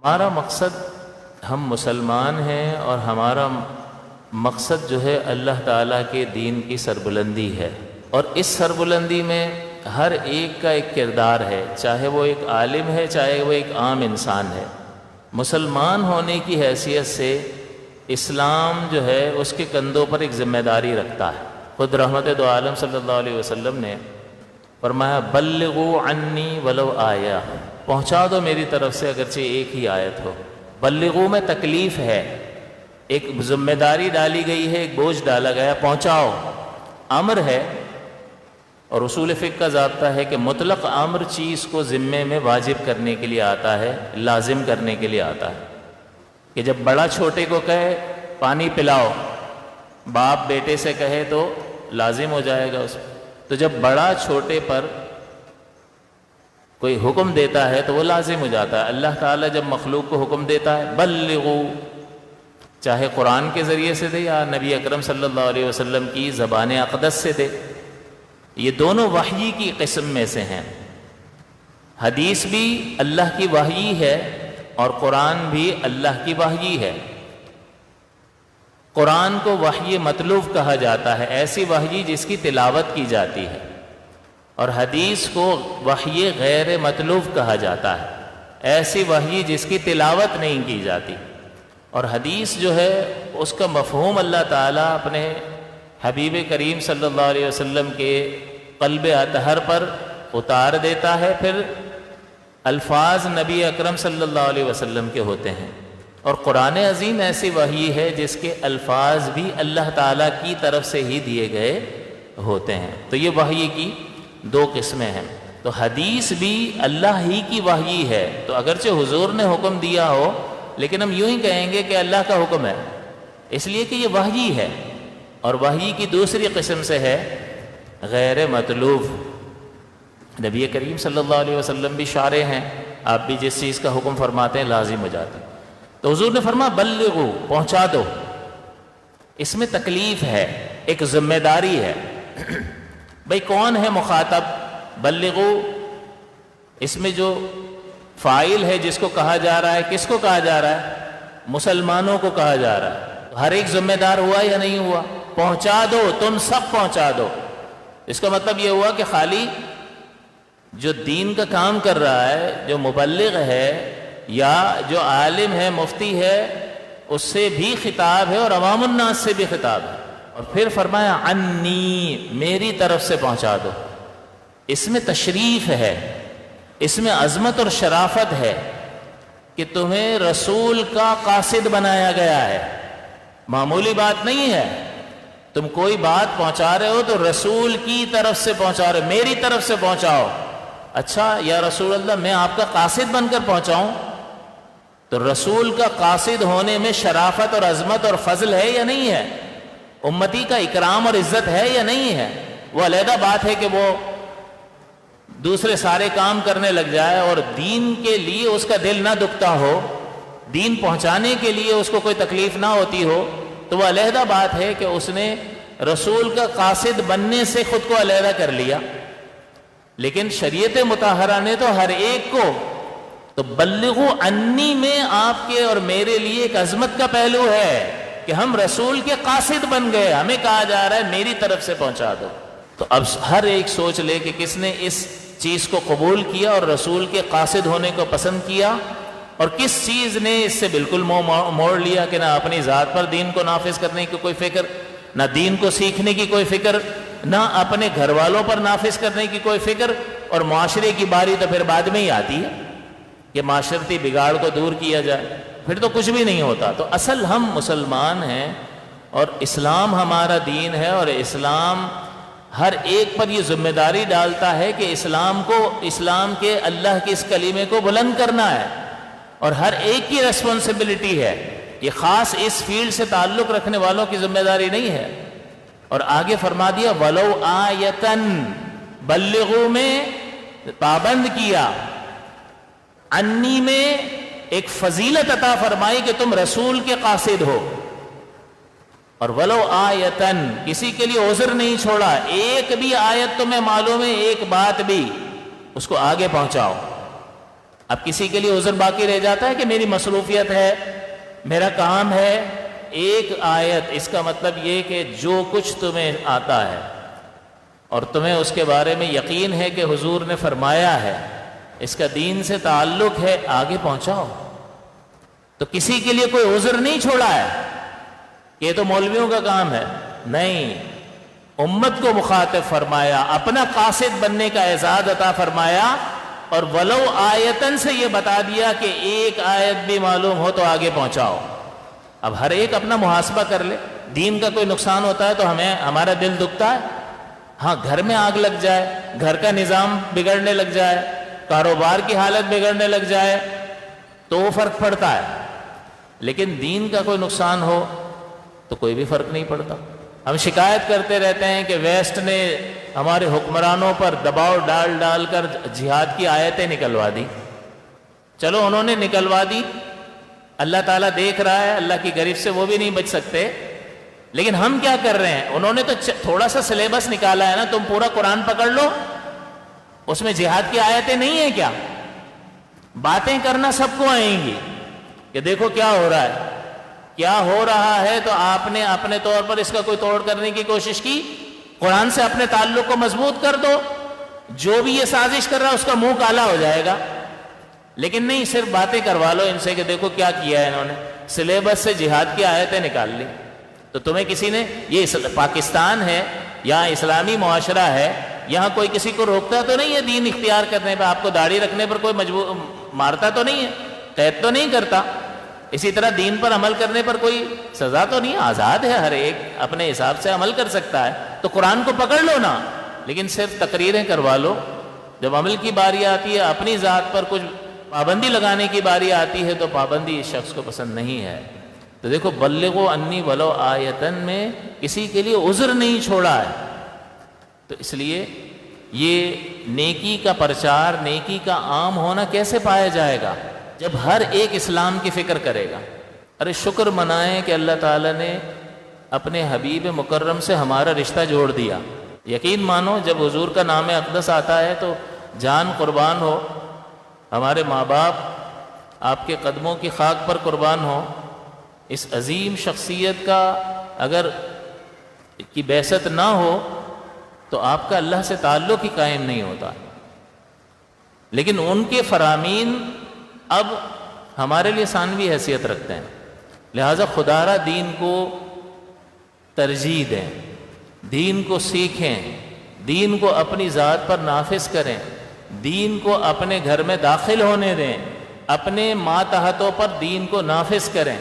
ہمارا مقصد، ہم مسلمان ہیں اور ہمارا مقصد جو ہے اللہ تعالیٰ کے دین کی سربلندی ہے، اور اس سربلندی میں ہر ایک کا ایک کردار ہے، چاہے وہ ایک عالم ہے چاہے وہ ایک عام انسان ہے۔ مسلمان ہونے کی حیثیت سے اسلام جو ہے اس کے کندھوں پر ایک ذمہ داری رکھتا ہے۔ خود رحمت دو عالم صلی اللہ علیہ وسلم نے فرمایا بلغوا عنی ولو آیہ، پہنچا دو میری طرف سے اگرچہ ایک ہی آیت ہو۔ بلغوا میں تکلیف ہے، ایک ذمہ داری ڈالی گئی ہے، ایک بوجھ ڈالا گیا، پہنچاؤ۔ امر ہے، اور اصول فقہ کا ضابطہ ہے کہ مطلق امر چیز کو ذمے میں واجب کرنے کے لیے آتا ہے، لازم کرنے کے لیے آتا ہے۔ کہ جب بڑا چھوٹے کو کہے پانی پلاؤ، باپ بیٹے سے کہے تو لازم ہو جائے گا اس کو۔ تو جب بڑا چھوٹے پر کوئی حکم دیتا ہے تو وہ لازم ہو جاتا ہے۔ اللہ تعالیٰ جب مخلوق کو حکم دیتا ہے بلغوا، چاہے قرآن کے ذریعے سے دے یا نبی اکرم صلی اللہ علیہ وسلم کی زبان اقدس سے دے، یہ دونوں وحی کی قسم میں سے ہیں۔ حدیث بھی اللہ کی وحی ہے اور قرآن بھی اللہ کی وحی ہے۔ قرآن کو وحی مطلوب کہا جاتا ہے، ایسی وحی جس کی تلاوت کی جاتی ہے، اور حدیث کو وحی غیر مطلوب کہا جاتا ہے، ایسی وحی جس کی تلاوت نہیں کی جاتی۔ اور حدیث جو ہے اس کا مفہوم اللہ تعالیٰ اپنے حبیب کریم صلی اللہ علیہ وسلم کے قلب اطہر پر اتار دیتا ہے، پھر الفاظ نبی اکرم صلی اللہ علیہ وسلم کے ہوتے ہیں۔ اور قرآن عظیم ایسی وحی ہے جس کے الفاظ بھی اللہ تعالیٰ کی طرف سے ہی دیے گئے ہوتے ہیں۔ تو یہ وحی کی دو قسمیں ہیں۔ تو حدیث بھی اللہ ہی کی وحی ہے، تو اگرچہ حضور نے حکم دیا ہو لیکن ہم یوں ہی کہیں گے کہ اللہ کا حکم ہے، اس لیے کہ یہ وحی ہے۔ اور وحی کی دوسری قسم سے ہے غیر مطلوب۔ نبی کریم صلی اللہ علیہ وسلم بھی شارع ہیں، آپ بھی جس چیز کا حکم فرماتے ہیں لازم ہو جاتا ہے۔ تو حضور نے فرمایا بلغوا، پہنچا دو۔ اس میں تکلیف ہے، ایک ذمہ داری ہے۔ بھئی کون ہے مخاطب؟ بلغوا، اس میں جو فاعل ہے جس کو کہا جا رہا ہے، کس کو کہا جا رہا ہے؟ مسلمانوں کو کہا جا رہا ہے۔ ہر ایک ذمہ دار ہوا یا نہیں ہوا؟ پہنچا دو، تم سب پہنچا دو۔ اس کا مطلب یہ ہوا کہ خالی جو دین کا کام کر رہا ہے، جو مبلغ ہے یا جو عالم ہے، مفتی ہے، اس سے بھی خطاب ہے اور عوام الناس سے بھی خطاب ہے۔ اور پھر فرمایا عنی، میری طرف سے پہنچا دو۔ اس میں تشریف ہے، اس میں عظمت اور شرافت ہے کہ تمہیں رسول کا قاصد بنایا گیا ہے، معمولی بات نہیں ہے۔ تم کوئی بات پہنچا رہے ہو تو رسول کی طرف سے پہنچا رہے ہو، میری طرف سے پہنچاؤ۔ اچھا یا رسول اللہ، میں آپ کا قاصد بن کر پہنچاؤں؟ تو رسول کا قاصد ہونے میں شرافت اور عظمت اور فضل ہے یا نہیں ہے؟ امتی کا اکرام اور عزت ہے یا نہیں ہے؟ وہ علیحدہ بات ہے کہ وہ دوسرے سارے کام کرنے لگ جائے اور دین کے لیے اس کا دل نہ دکھتا ہو، دین پہنچانے کے لیے اس کو کوئی تکلیف نہ ہوتی ہو، تو وہ علیحدہ بات ہے کہ اس نے رسول کا قاصد بننے سے خود کو علیحدہ کر لیا۔ لیکن شریعت مطہرہ نے تو ہر ایک کو، تو بلغوا عنی میں آپ کے اور میرے لیے ایک عظمت کا پہلو ہے کہ ہم رسول کے قاصد بن گئے، ہمیں کہا جا رہا ہے میری طرف سے پہنچا دو۔ تو اب ہر ایک سوچ لے کہ کس نے اس چیز کو قبول کیا اور رسول کے قاصد ہونے کو پسند کیا، اور کس چیز نے اس سے بالکل منہ موڑ لیا کہ نہ اپنی ذات پر دین کو نافذ کرنے کی کوئی فکر، نہ دین کو سیکھنے کی کوئی فکر، نہ اپنے گھر والوں پر نافذ کرنے کی کوئی فکر، اور معاشرے کی باری تو پھر بعد میں ہی آتی ہے کہ معاشرتی بگاڑ کو دور کیا جائے، پھر تو کچھ بھی نہیں ہوتا۔ تو اصل ہم مسلمان ہیں اور اسلام ہمارا دین ہے، اور اسلام ہر ایک پر یہ ذمہ داری ڈالتا ہے کہ اسلام کے اللہ کے اس کلمے کو بلند کرنا ہے، اور ہر ایک کی ریسپانسبلٹی ہے، یہ خاص اس فیلڈ سے تعلق رکھنے والوں کی ذمہ داری نہیں ہے۔ اور آگے فرما دیا ولو آیتن، بلغوا میں پابند کیا، عنی میں ایک فضیلت عطا فرمائی کہ تم رسول کے قاصد ہو، اور ولو آیتن، کسی کے لیے عذر نہیں چھوڑا، ایک بھی آیت تمہیں معلوم ہے، ایک بات بھی، اس کو آگے پہنچاؤ۔ اب کسی کے لیے عذر باقی رہ جاتا ہے کہ میری مصروفیت ہے، میرا کام ہے؟ ایک آیت، اس کا مطلب یہ کہ جو کچھ تمہیں آتا ہے اور تمہیں اس کے بارے میں یقین ہے کہ حضور نے فرمایا ہے، اس کا دین سے تعلق ہے، آگے پہنچاؤ۔ تو کسی کے لیے کوئی عذر نہیں چھوڑا ہے کہ یہ تو مولویوں کا کام ہے، نہیں، امت کو مخاطب فرمایا، اپنا قاصد بننے کا اعزاز عطا فرمایا، اور ولو آیتن سے یہ بتا دیا کہ ایک آیت بھی معلوم ہو تو آگے پہنچاؤ۔ اب ہر ایک اپنا محاسبہ کر لے، دین کا کوئی نقصان ہوتا ہے تو ہمارا دل دکھتا ہے، ہاں گھر میں آگ لگ جائے، گھر کا نظام بگڑنے لگ جائے، کاروبار کی حالت بگڑنے لگ جائے تو وہ فرق پڑتا ہے، لیکن دین کا کوئی نقصان ہو تو کوئی بھی فرق نہیں پڑتا۔ ہم شکایت کرتے رہتے ہیں کہ ویسٹ نے ہمارے حکمرانوں پر دباؤ ڈال ڈال کر جہاد کی آیتیں نکلوا دی۔ چلو انہوں نے نکلوا دی، اللہ تعالیٰ دیکھ رہا ہے، اللہ کی گرفت سے وہ بھی نہیں بچ سکتے، لیکن ہم کیا کر رہے ہیں؟ انہوں نے تو تھوڑا سا سلیبس نکالا ہے نا، تم پورا قرآن پکڑ لو، اس میں جہاد کی آیتیں نہیں ہیں کیا؟ باتیں کرنا سب کو آئیں گی کہ دیکھو کیا ہو رہا ہے، کیا ہو رہا ہے، تو آپ نے اپنے طور پر اس کا کوئی توڑ کرنے کی کوشش کی، قرآن سے اپنے تعلق کو مضبوط کر دو، جو بھی یہ سازش کر رہا ہے اس کا منہ کالا ہو جائے گا، لیکن نہیں، صرف باتیں کروا لو ان سے کہ دیکھو کیا کیا ہے انہوں نے، سلیبس سے جہاد کی آیتیں نکال لی۔ تو تمہیں کسی نے، یہ پاکستان ہے، یہاں اسلامی معاشرہ ہے، یہاں کوئی کسی کو روکتا تو نہیں ہے دین اختیار کرنے پہ، آپ کو داڑھی رکھنے پر کوئی مجبور مارتا تو نہیں ہے، قید تو نہیں کرتا، اسی طرح دین پر عمل کرنے پر کوئی سزا تو نہیں، آزاد ہے، ہر ایک اپنے حساب سے عمل کر سکتا ہے، تو قرآن کو پکڑ لو نا، لیکن صرف تقریریں کروا لو، جب عمل کی باری آتی ہے، اپنی ذات پر کچھ پابندی لگانے کی باری آتی ہے تو پابندی اس شخص کو پسند نہیں ہے۔ تو دیکھو بلغوا انی ولو آیتن میں کسی کے لیے عذر نہیں چھوڑا ہے، تو اس لیے یہ نیکی کا پرچار، نیکی کا عام ہونا کیسے پایا جائے گا؟ جب ہر ایک اسلام کی فکر کرے گا۔ ارے شکر منائیں کہ اللہ تعالیٰ نے اپنے حبیب مکرم سے ہمارا رشتہ جوڑ دیا۔ یقین مانو جب حضور کا نام اقدس آتا ہے تو جان قربان ہو، ہمارے ماں باپ آپ کے قدموں کی خاک پر قربان ہو، اس عظیم شخصیت کا اگر کی بعثت نہ ہو تو آپ کا اللہ سے تعلق ہی قائم نہیں ہوتا، لیکن ان کے فرامین اب ہمارے لیے ثانوی حیثیت رکھتے ہیں، لہذا خدا را دین کو ترجیح دیں، دین کو سیکھیں، دین کو اپنی ذات پر نافذ کریں، دین کو اپنے گھر میں داخل ہونے دیں، اپنے ماتحتوں پر دین کو نافذ کریں۔